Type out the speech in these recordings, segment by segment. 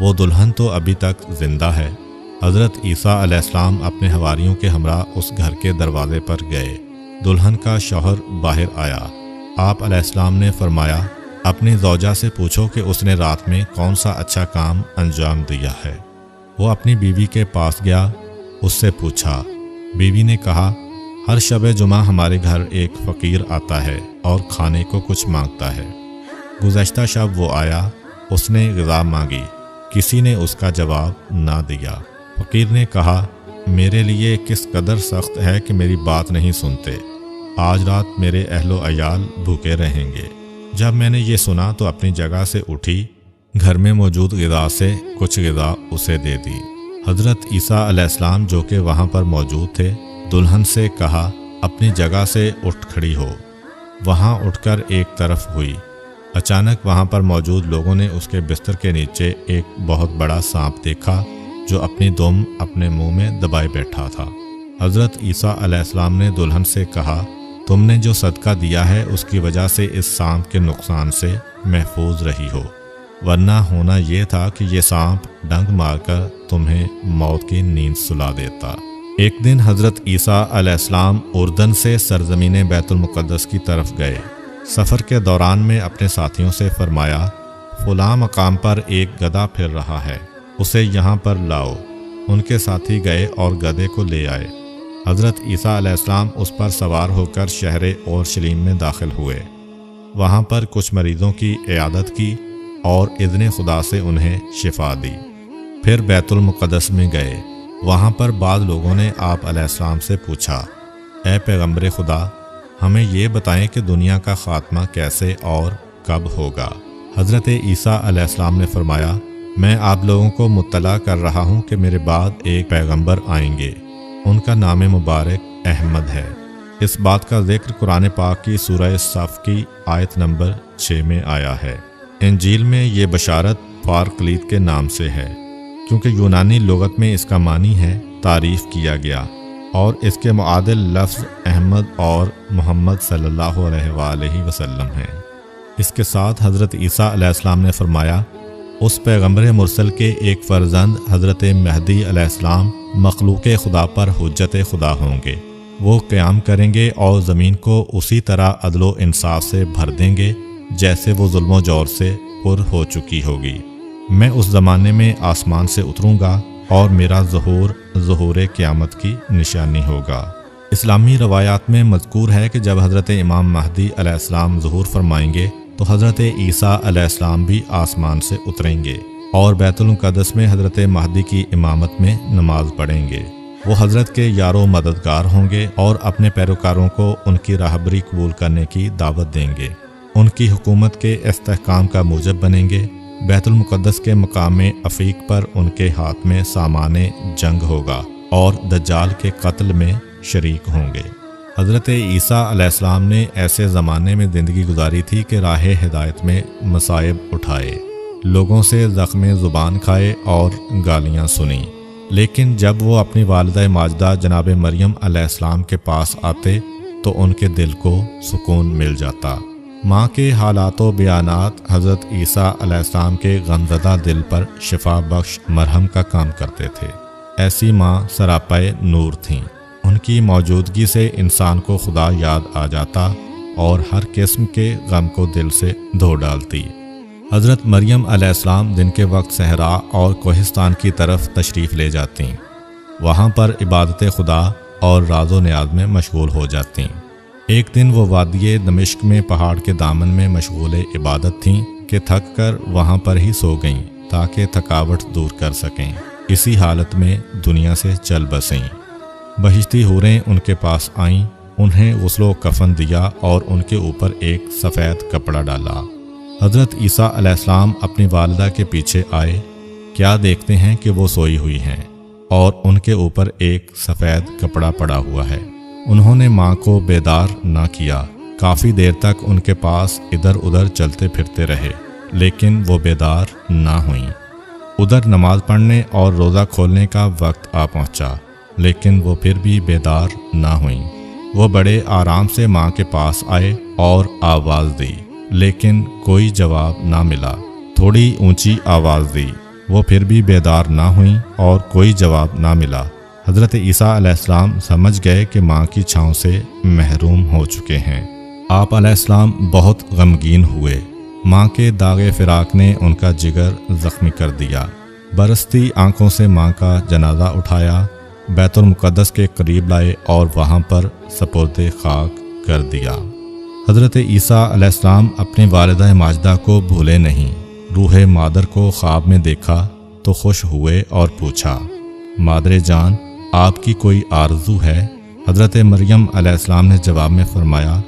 وہ دلہن تو ابھی تک زندہ ہے۔ حضرت عیسیٰ علیہ السلام اپنے حواریوں کے ہمراہ اس گھر کے دروازے پر گئے۔ دلہن کا شوہر باہر آیا۔ آپ علیہ السلام نے فرمایا، اپنی زوجہ سے پوچھو کہ اس نے رات میں کون سا اچھا کام انجام دیا ہے۔ وہ اپنی بیوی کے پاس گیا، اس سے پوچھا۔ بیوی نے کہا، ہر شب جمعہ ہمارے گھر ایک فقیر آتا ہے اور کھانے کو کچھ مانگتا ہے۔ گزشتہ شب وہ آیا، اس نے غذا مانگی، کسی نے اس کا جواب نہ دیا۔ فقیر نے کہا، میرے لیے کس قدر سخت ہے کہ میری بات نہیں سنتے، آج رات میرے اہل و عیال بھوکے رہیں گے۔ جب میں نے یہ سنا تو اپنی جگہ سے اٹھی، گھر میں موجود غذا سے کچھ غذا اسے دے دی۔ حضرت عیسیٰ علیہ السلام جو کہ وہاں پر موجود تھے، دلہن سے کہا، اپنی جگہ سے اٹھ کھڑی ہو۔ وہاں اٹھ کر ایک طرف ہوئی۔ اچانک وہاں پر موجود لوگوں نے اس کے بستر کے نیچے ایک بہت بڑا سانپ دیکھا جو اپنی دم اپنے منہ میں دبائے بیٹھا تھا۔ حضرت عیسیٰ علیہ السلام نے دلہن سے کہا، تم نے جو صدقہ دیا ہے اس کی وجہ سے اس سانپ کے نقصان سے محفوظ رہی ہو، ورنہ ہونا یہ تھا کہ یہ سانپ ڈنگ مار کر تمہیں موت کی نیند سلا دیتا۔ ایک دن حضرت عیسیٰ علیہ السلام اردن سے سرزمین بیت المقدس کی طرف گئے۔ سفر کے دوران میں اپنے ساتھیوں سے فرمایا، فلاں مقام پر ایک گدھا پھر رہا ہے، اسے یہاں پر لاؤ۔ ان کے ساتھی گئے اور گدھے کو لے آئے۔ حضرت عیسیٰ علیہ السلام اس پر سوار ہو کر شہر اورشلیم میں داخل ہوئے۔ وہاں پر کچھ مریضوں کی عیادت کی اور اذن خدا سے انہیں شفا دی۔ پھر بیت المقدس میں گئے۔ وہاں پر بعض لوگوں نے آپ علیہ السلام سے پوچھا، اے پیغمبر خدا، ہمیں یہ بتائیں کہ دنیا کا خاتمہ کیسے اور کب ہوگا؟ حضرت عیسیٰ علیہ السلام نے فرمایا، میں آپ لوگوں کو مطلع کر رہا ہوں کہ میرے بعد ایک پیغمبر آئیں گے، ان کا نام مبارک احمد ہے۔ اس بات کا ذکر قرآن پاک کی سورہ صف کی آیت نمبر 6 میں آیا ہے۔ انجیل میں یہ بشارت پارکلیت کے نام سے ہے، کیونکہ یونانی لغت میں اس کا معنی ہے تعریف کیا گیا، اور اس کے معادل لفظ احمد اور محمد صلی اللہ علیہ وآلہ وسلم ہے۔ اس کے ساتھ حضرت عیسیٰ علیہ السلام نے فرمایا، اس پیغمبر مرسل کے ایک فرزند حضرت مہدی علیہ السلام مخلوق خدا پر حجت خدا ہوں گے۔ وہ قیام کریں گے اور زمین کو اسی طرح عدل و انصاف سے بھر دیں گے جیسے وہ ظلم و جور سے پر ہو چکی ہوگی۔ میں اس زمانے میں آسمان سے اتروں گا اور میرا ظہور قیامت کی نشانی ہوگا۔ اسلامی روایات میں مذکور ہے کہ جب حضرت امام مہدی علیہ السلام ظہور فرمائیں گے تو حضرت عیسیٰ علیہ السلام بھی آسمان سے اتریں گے اور بیت المقدس میں حضرت مہدی کی امامت میں نماز پڑھیں گے۔ وہ حضرت کے یار و مددگار ہوں گے اور اپنے پیروکاروں کو ان کی راہبری قبول کرنے کی دعوت دیں گے، ان کی حکومت کے استحکام کا موجب بنیں گے۔ بیت المقدس کے مقام عفیق پر ان کے ہاتھ میں سامان جنگ ہوگا اور دجال کے قتل میں شریک ہوں گے۔ حضرت عیسیٰ علیہ السلام نے ایسے زمانے میں زندگی گزاری تھی کہ راہ ہدایت میں مصائب اٹھائے، لوگوں سے زخم زبان کھائے اور گالیاں سنیں، لیکن جب وہ اپنی والدہ ماجدہ جناب مریم علیہ السلام کے پاس آتے تو ان کے دل کو سکون مل جاتا۔ ماں کے حالات و بیانات حضرت عیسیٰ علیہ السلام کے غمزدہ دل پر شفا بخش مرہم کا کام کرتے تھے۔ ایسی ماں سراپائے نور تھیں، ان کی موجودگی سے انسان کو خدا یاد آ جاتا اور ہر قسم کے غم کو دل سے دھو ڈالتی۔ حضرت مریم علیہ السلام دن کے وقت صحرا اور کوہستان کی طرف تشریف لے جاتی، وہاں پر عبادت خدا اور راز و نیاز میں مشغول ہو جاتی۔ ایک دن وہ وادی دمشق میں پہاڑ کے دامن میں مشغول عبادت تھیں کہ تھک کر وہاں پر ہی سو گئیں تاکہ تھکاوٹ دور کر سکیں۔ اسی حالت میں دنیا سے چل بسیں۔ بہشتی حوریں ان کے پاس آئیں، انہیں غسل و کفن دیا اور ان کے اوپر ایک سفید کپڑا ڈالا۔ حضرت عیسیٰ علیہ السلام اپنی والدہ کے پیچھے آئے، کیا دیکھتے ہیں کہ وہ سوئی ہوئی ہیں اور ان کے اوپر ایک سفید کپڑا پڑا ہوا ہے۔ انہوں نے ماں کو بیدار نہ کیا، کافی دیر تک ان کے پاس ادھر ادھر چلتے پھرتے رہے، لیکن وہ بیدار نہ ہوئیں۔ ادھر نماز پڑھنے اور روزہ کھولنے کا وقت آ پہنچا، لیکن وہ پھر بھی بیدار نہ ہوئیں۔ وہ بڑے آرام سے ماں کے پاس آئے اور آواز دی، لیکن کوئی جواب نہ ملا۔ تھوڑی اونچی آواز دی، وہ پھر بھی بیدار نہ ہوئیں اور کوئی جواب نہ ملا۔ حضرت عیسیٰ علیہ السلام سمجھ گئے کہ ماں کی چھاؤں سے محروم ہو چکے ہیں۔ آپ علیہ السلام بہت غمگین ہوئے۔ ماں کے داغ فراق نے ان کا جگر زخمی کر دیا۔ برستی آنکھوں سے ماں کا جنازہ اٹھایا، بیت المقدس کے قریب لائے اور وہاں پر سپرد خاک کر دیا۔ حضرت عیسیٰ علیہ السلام اپنی والدہ ماجدہ کو بھولے نہیں۔ روح مادر کو خواب میں دیکھا تو خوش ہوئے اور پوچھا، مادر جان، آپ کی کوئی آرزو ہے؟ حضرت مریم علیہ السلام نے جواب میں فرمایا،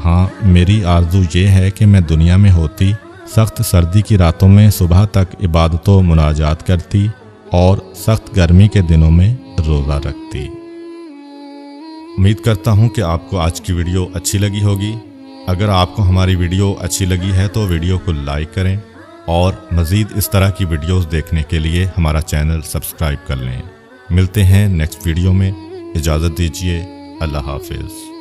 ہاں، میری آرزو یہ ہے کہ میں دنیا میں ہوتی، سخت سردی کی راتوں میں صبح تک عبادت و مناجات کرتی اور سخت گرمی کے دنوں میں روزہ رکھتی۔ امید کرتا ہوں کہ آپ کو آج کی ویڈیو اچھی لگی ہوگی۔ اگر آپ کو ہماری ویڈیو اچھی لگی ہے تو ویڈیو کو لائک کریں اور مزید اس طرح کی ویڈیوز دیکھنے کے لیے ہمارا چینل سبسکرائب کر لیں۔ ملتے ہیں نیکسٹ ویڈیو میں، اجازت دیجیے، اللہ حافظ۔